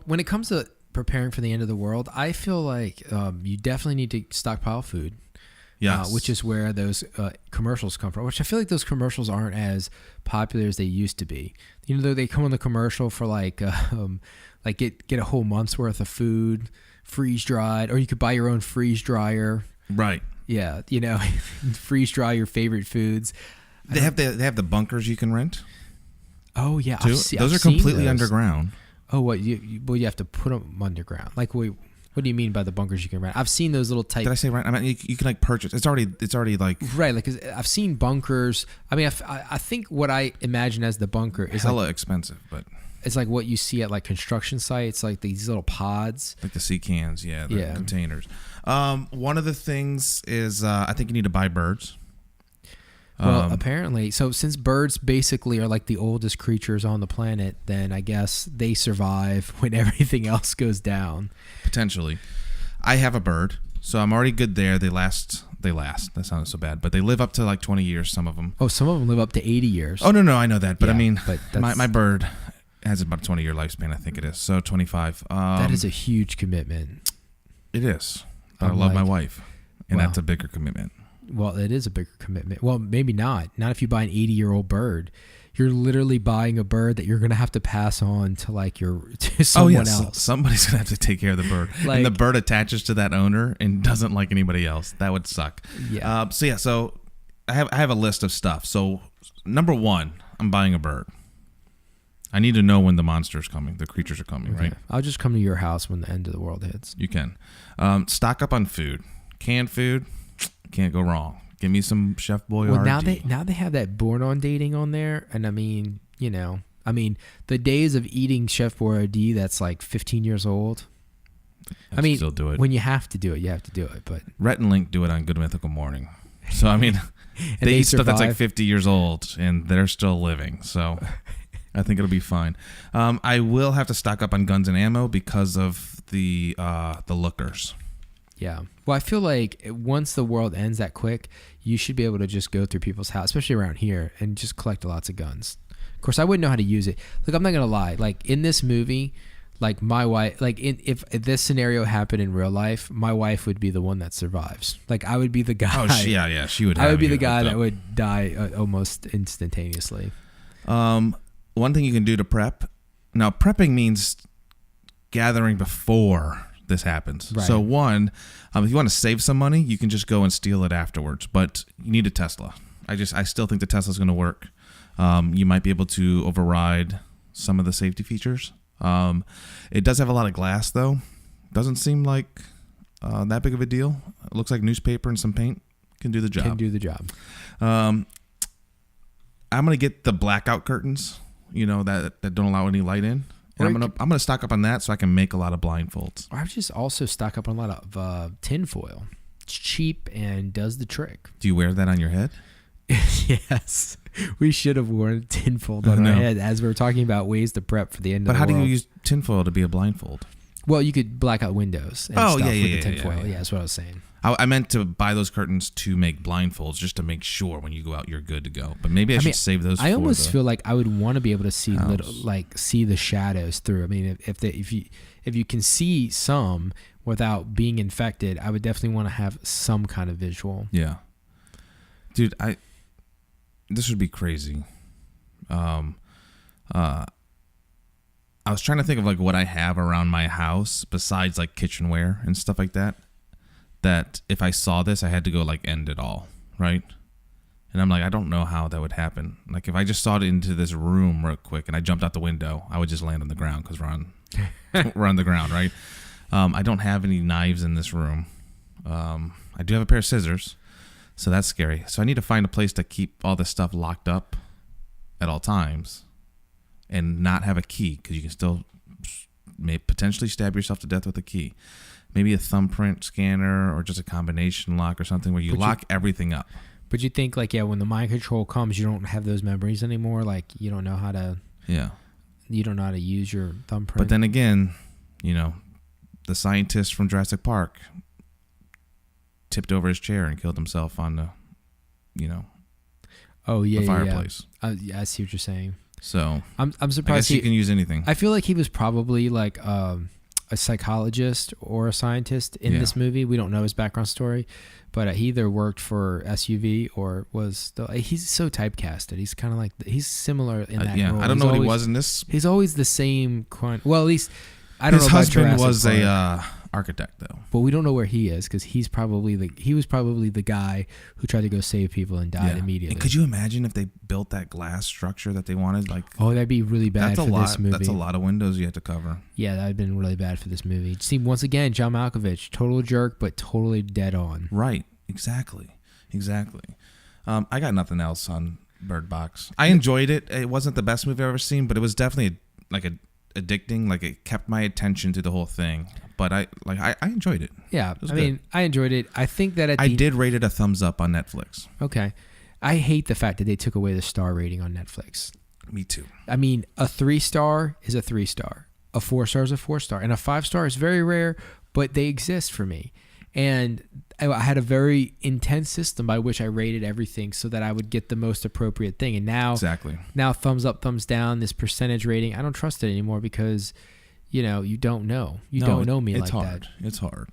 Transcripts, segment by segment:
When it comes to preparing for the end of the world, I feel like you definitely need to stockpile food. Yes. Which is where those commercials come from, which I feel like those commercials aren't as popular as they used to be. You know, they come on the commercial for like get a whole month's worth of food, freeze dried, or you could buy your own freeze dryer. Right. Yeah, you know, freeze dry your favorite foods. They have the bunkers you can rent. Oh yeah, those are completely underground. Oh, what you have to put them underground. Like what do you mean by the bunkers you can rent? I've seen those little type. Did I say right? I mean, you can like purchase. It's already like right. Like I've seen bunkers. I mean, I think what I imagine as the bunker is hella like, expensive, but it's like what you see at like construction sites, like these little pods, like the sea cans, the containers. One of the things is I think you need to buy birds. Well, apparently, so since birds basically are like the oldest creatures on the planet, then I guess they survive when everything else goes down. Potentially. I have a bird, so I'm already good there. They last. That sounds so bad, but they live up to like 20 years, some of them. Oh, some of them live up to 80 years. Oh, no, I know that, but yeah, I mean, but my bird has about a 20-year lifespan, I think it is, so 25. That is a huge commitment. It is, but I love my wife, and that's a bigger commitment. Well, it is a bigger commitment. Well, maybe not. Not if you buy an 80-year-old bird. You're literally buying a bird that you're going to have to pass on to to someone else. Somebody's going to have to take care of the bird. And the bird attaches to that owner and doesn't like anybody else. That would suck. Yeah. So I have a list of stuff. So number one, I'm buying a bird. I need to know when the monster's coming. The creatures are coming, right? I'll just come to your house when the end of the world hits. You can. Stock up on food. Canned food. Can't go wrong. Give me some Chef Boyardee. Well, now they have that Born on Dating on there, and I mean, the days of eating Chef Boyardee that's like 15 years old. Still do it. When you have to do it, you have to do it. But Rhett and Link do it on Good Mythical Morning, so I mean, they eat stuff that's like 50 years old, and they're still living. So I think it'll be fine. I will have to stock up on guns and ammo because of the lookers. Yeah. Well, I feel like once the world ends that quick, you should be able to just go through people's house, especially around here, and just collect lots of guns. Of course, I wouldn't know how to use it. Look, I'm not going to lie. Like in this movie, like my wife, like if this scenario happened in real life, my wife would be the one that survives. Like I would be the guy. Oh, yeah. She would. I would be the guy that would die almost instantaneously. One thing you can do to prep. Now, prepping means gathering before this happens. Right. So one, if you want to save some money, you can just go and steal it afterwards. But you need a Tesla. I still think the Tesla's going to work. You might be able to override some of the safety features. It does have a lot of glass, though. Doesn't seem like that big of a deal. It looks like newspaper and some paint can do the job. I'm going to get the blackout curtains, that don't allow any light in. And I'm gonna stock up on that so I can make a lot of blindfolds. I would just also stock up on a lot of tinfoil. It's cheap and does the trick. Do you wear that on your head? Yes. We should have worn tinfoil on our head as we were talking about ways to prep for the end of the world. But how do you use tinfoil to be a blindfold? Well, you could black out windows and stuff with the tinfoil. Yeah, that's what I was saying. I meant to buy those curtains to make blindfolds just to make sure when you go out you're good to go. But maybe I should save those. I almost feel like I would want to be able to see see the shadows through. I mean, if you can see some without being infected, I would definitely want to have some kind of visual. Yeah, dude, this would be crazy. I was trying to think of like what I have around my house besides like kitchenware and stuff like that. That if I saw this, I had to go like end it all, right? And I'm like, I don't know how that would happen. Like if I just saw it into this room real quick and I jumped out the window, I would just land on the ground because we're on the ground, right? I don't have any knives in this room. I do have a pair of scissors, so that's scary. So I need to find a place to keep all this stuff locked up at all times and not have a key because you can still potentially stab yourself to death with a key. Maybe a thumbprint scanner or just a combination lock or something where you lock everything up. But you think when the mind control comes, you don't have those memories anymore. Like you don't know how to. Yeah. You don't know how to use your thumbprint. But then again, the scientist from Jurassic Park tipped over his chair and killed himself on the, the fireplace. Yeah, I see what you're saying. So I'm I surprised guess you can use anything. I feel like he was probably like a psychologist or a scientist in this movie. We don't know his background story, but he either worked for SUV or was. He's so typecasted. He's kind of like he's similar in that role. I don't know what he was in this. He's always the same. Well, at least I don't know. His husband about was Jurassic a architect, though. but we don't know where he is because he was probably the guy who tried to go save people and died immediately. And could you imagine if they built that glass structure that they wanted? Like, that'd be really bad for this movie. That's a lot of windows you had to cover. Yeah, that'd been really bad for this movie. See, once again, John Malkovich, total jerk, but totally dead on. Right. Exactly. I got nothing else on Bird Box. I enjoyed it. It wasn't the best movie I've ever seen, but it was definitely addicting. Like, it kept my attention to the whole thing. But I enjoyed it. Yeah, I mean, I think that I did rate it a thumbs up on Netflix. Okay. I hate the fact that they took away the star rating on Netflix. Me too. I mean, a 3-star is a 3-star. A 4-star is a 4-star. And a 5-star is very rare, but they exist for me. And I had a very intense system by which I rated everything so that I would get the most appropriate thing. And now, thumbs up, thumbs down, this percentage rating, I don't trust it anymore because, you don't know. You don't know me like that. It's hard.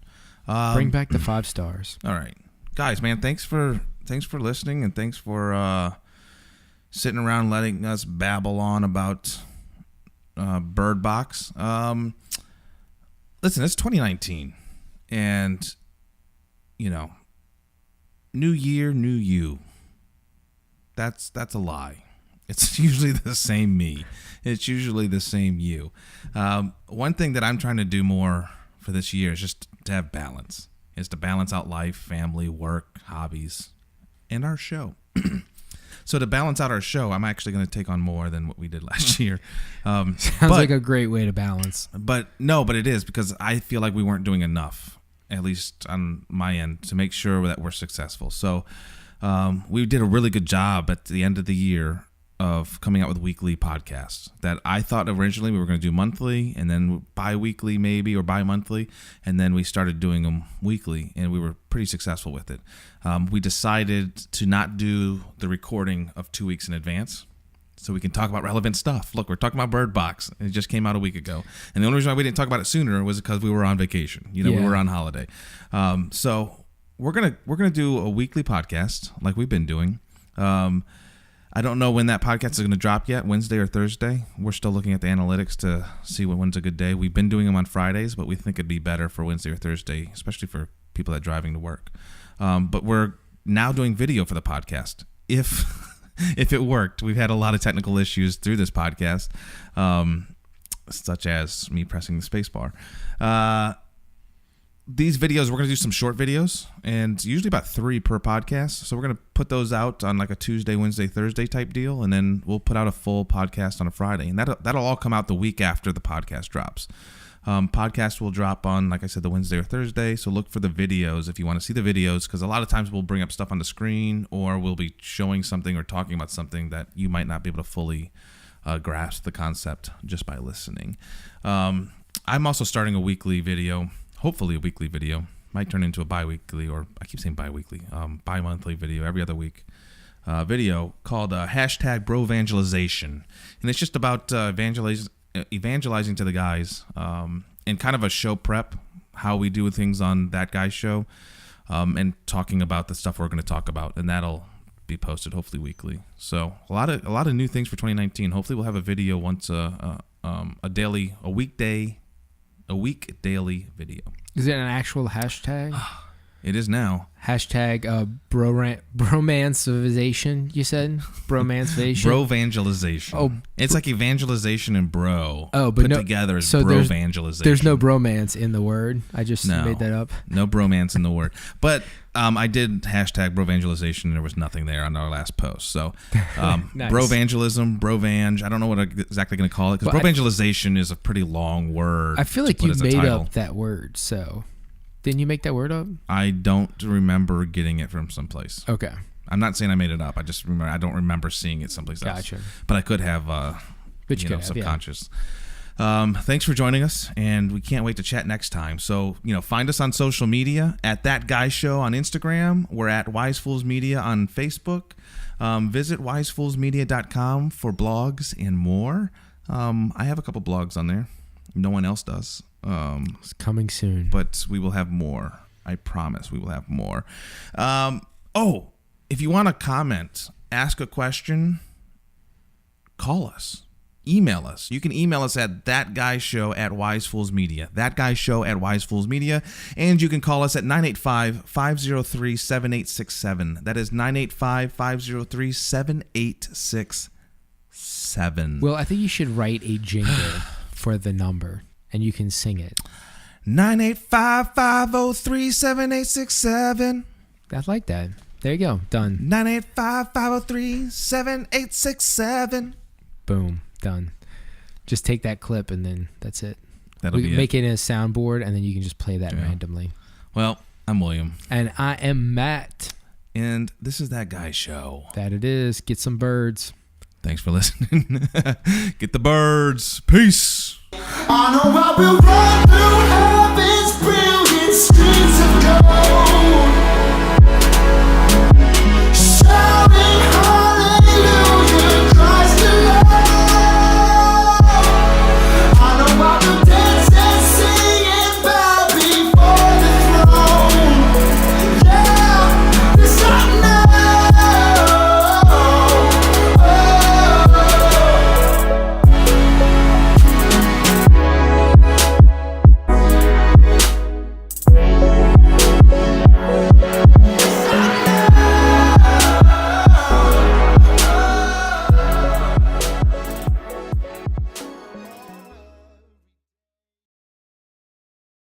Bring back the 5 stars. All right. Guys, man, thanks for listening, and thanks for sitting around letting us babble on about Bird Box. Listen, it's 2019, and new year, new you. That's a lie. It's usually the same me. It's usually the same you. One thing that I'm trying to do more for this year is just to have balance. Is to balance out life, family, work, hobbies, and our show. So to balance out our show, I'm actually going to take on more than what we did last year. Sounds like a great way to balance. But it is because I feel like we weren't doing enough, at least on my end, to make sure that we're successful. So we did a really good job at the end of the year of coming out with weekly podcasts that I thought originally we were going to do monthly and then bi-weekly maybe or bi-monthly, and then we started doing them weekly, and we were pretty successful with it. We decided to not do the recording of 2 weeks in advance so we can talk about relevant stuff. Look, we're talking about Bird Box. It just came out a week ago, and the only reason why we didn't talk about it sooner was because we were on vacation. We were on holiday. So we're gonna do a weekly podcast like we've been doing. I don't know when that podcast is going to drop yet, Wednesday or Thursday. We're still looking at the analytics to see when's a good day. We've been doing them on Fridays, but we think it'd be better for Wednesday or Thursday, especially for people that are driving to work. But we're now doing video for the podcast. If it worked, we've had a lot of technical issues through this podcast, such as me pressing the space bar. These videos, we're going to do some short videos, and usually about 3 per podcast. So we're going to put those out on like a Tuesday, Wednesday, Thursday type deal, and then we'll put out a full podcast on a Friday. And that'll all come out the week after the podcast drops. Podcast will drop on, like I said, the Wednesday or Thursday. So look for the videos if you want to see the videos, because a lot of times we'll bring up stuff on the screen, or we'll be showing something or talking about something that you might not be able to fully grasp the concept just by listening. I'm also starting a weekly video. Hopefully a weekly video. Might turn into a bi-weekly, or I keep saying bi-weekly, bi-monthly video, every other week video called hashtag Broevangelization. And it's just about evangelizing to the guys and kind of a show prep, how we do things on That Guy Show, and talking about the stuff we're going to talk about. And that'll be posted hopefully weekly. So a lot of new things for 2019. Hopefully we'll have a video once a week daily video. Is it an actual hashtag? It is now. Hashtag bromanceization, you said? Bromanceization? Broevangelization. Oh, it's like evangelization and bro. Oh, but put together as broevangelization. There's no bromance in the word. I just made that up. No bromance in the word. But I did hashtag broevangelization, and there was nothing there on our last post. So nice. Broevangelism, brovange. I don't know what I'm exactly going to call it, because broevangelization is a pretty long word. I feel like you made up that word, so... Didn't you make that word up? I don't remember getting it from someplace. Okay. I'm not saying I made it up. I just remember I don't remember seeing it someplace else. Gotcha. But I could have, subconscious. Thanks for joining us, and we can't wait to chat next time. So, find us on social media at That Guy Show on Instagram. We're at Wise Fools Media on Facebook. Visit wisefoolsmedia.com for blogs and more. I have a couple blogs on there. No one else does. It's coming soon. But we will have more. I promise we will have more. If you want to comment, ask a question, call us. Email us. You can email us at thatguyshow@wisefoolsmedia. Thatguyshow@wisefoolsmedia. And you can call us at 985-503-7867. That is 985-503-7867. Well, I think you should write a jingle for the number, and you can sing it. 985-503-7867. I like that. There you go. Done. 985-503-7867. Boom. Done. Just take that clip and then that's it. That'll be make it in a soundboard and then you can just play that randomly. Well, I'm William. And I am Matt. And this is That Guy Show. That it is. Get some birds. Thanks for listening. Get the birds. Peace. I know I'll be running.